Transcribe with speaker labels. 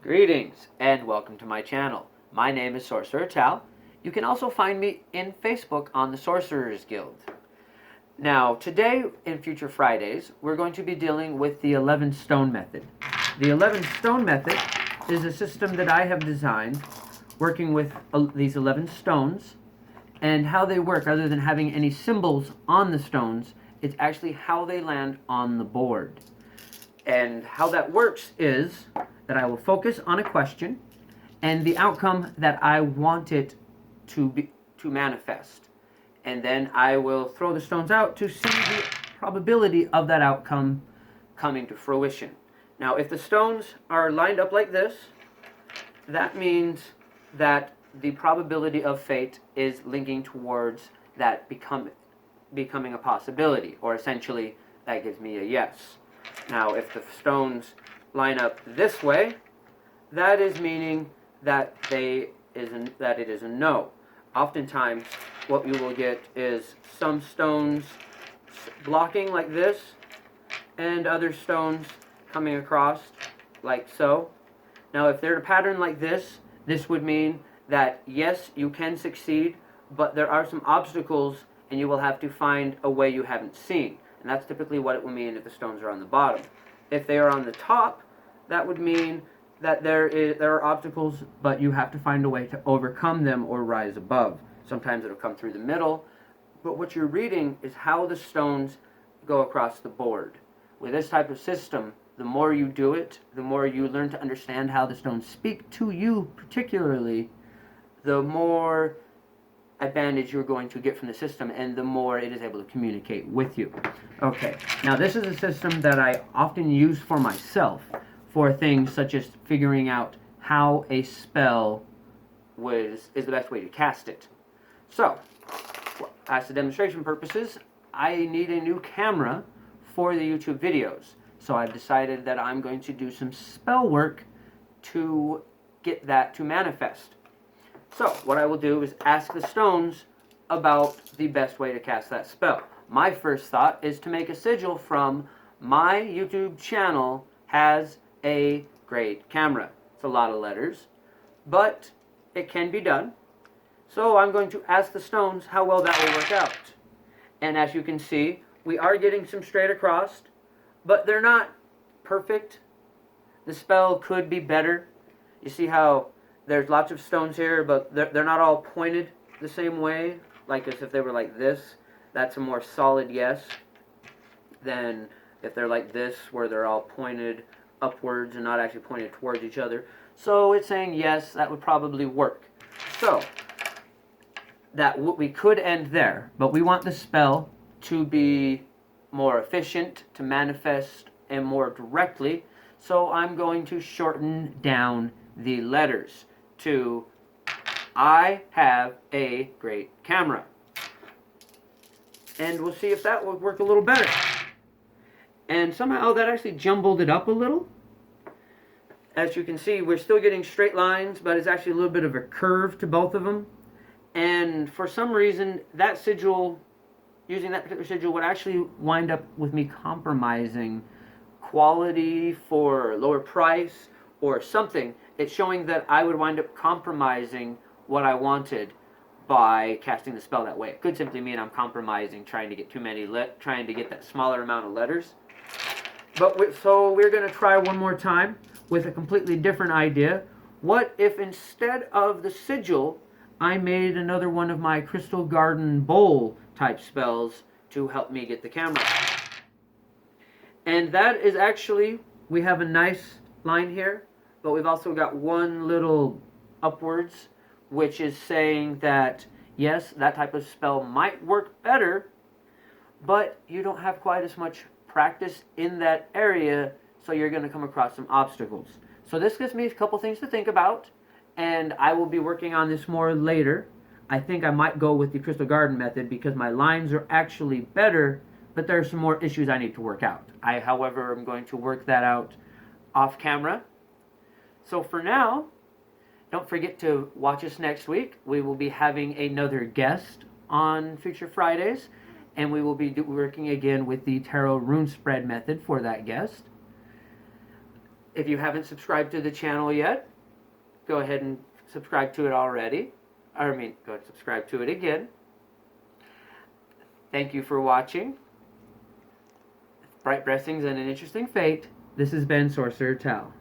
Speaker 1: Greetings and welcome to my channel. My name is Sorcerer Tal. You can also find me in Facebook on the Sorcerers Guild. Now, today in Future Fridays, we're going to be dealing with the 11 Stone Method. The 11 Stone Method is a system that I have designed working with these 11 stones, and how they work, other than having any symbols on the stones, it's actually how they land on the board. And how that works is that I will focus on a question and the outcome that I want it to manifest. And then I will throw the stones out to see the probability of that outcome coming to fruition. Now, if the stones are lined up like this, that means that the probability of fate is linking towards that becoming a possibility, or essentially that gives me a yes. Now, if the stones line up this way, that is meaning that it is a no. Oftentimes, what you will get is some stones blocking like this, and other stones coming across like so. Now, if they're a pattern like this, this would mean that yes, you can succeed, but there are some obstacles and you will have to find a way you haven't seen. And that's typically what it will mean if the stones are on the bottom. If they are on the top, that would mean that there are obstacles, but you have to find a way to overcome them or rise above. Sometimes it'll come through the middle, but what you're reading is how the stones go across the board. With this type of system, the more you do it, the more you learn to understand how the stones speak to you particularly, the more advantage you're going to get from the system, and the more it is able to communicate with you. Okay, now this is a system that I often use for myself for things such as figuring out how a spell is the best way to cast it. So, as to demonstration purposes, I need a new camera for the YouTube videos. So I've decided that I'm going to do some spell work to get that to manifest. So what I will do is ask the stones about the best way to cast that spell. My first thought is to make a sigil from "My YouTube channel has a great camera." It's a lot of letters, but it can be done. So I'm going to ask the stones how well that will work out. And as you can see, we are getting some straight across, but they're not perfect. The spell could be better. You see how there's lots of stones here, but they're not all pointed the same way, like as if they were like this. That's a more solid yes than if they're like this, where they're all pointed upwards and not actually pointed towards each other. So it's saying yes, that would probably work. So that we could end there, but we want the spell to be more efficient, to manifest, and more directly. So I'm going to shorten down the letters to "I have a great camera." And we'll see if that would work a little better. And somehow that actually jumbled it up a little. As you can see, we're still getting straight lines, but it's actually a little bit of a curve to both of them. And for some reason, that sigil, using that particular sigil, would actually wind up with me compromising quality for lower price or something. It's showing that I would wind up compromising what I wanted by casting the spell that way. It could simply mean I'm compromising, trying to get trying to get that smaller amount of letters. But so we're going to try one more time with a completely different idea. What if instead of the sigil, I made another one of my Crystal Garden Bowl type spells to help me get the camera? And that is actually, we have a nice line here, but we've also got one little upwards, which is saying that yes, that type of spell might work better, but you don't have quite as much practice in that area, so you're going to come across some obstacles. So this gives me a couple things to think about, and I will be working on this more later. I think I might go with the Crystal Garden method because my lines are actually better, but there are some more issues I need to work out. I, however, am going to work that out off camera. So for now, don't forget to watch us next week. We will be having another guest on Future Fridays, and we will be working again with the Tarot Rune Spread method for that guest. If you haven't subscribed to the channel yet, go ahead and subscribe to it already. Go ahead and subscribe to it again. Thank you for watching. Bright Blessings and an Interesting Fate. This has been Sorcerer Tal.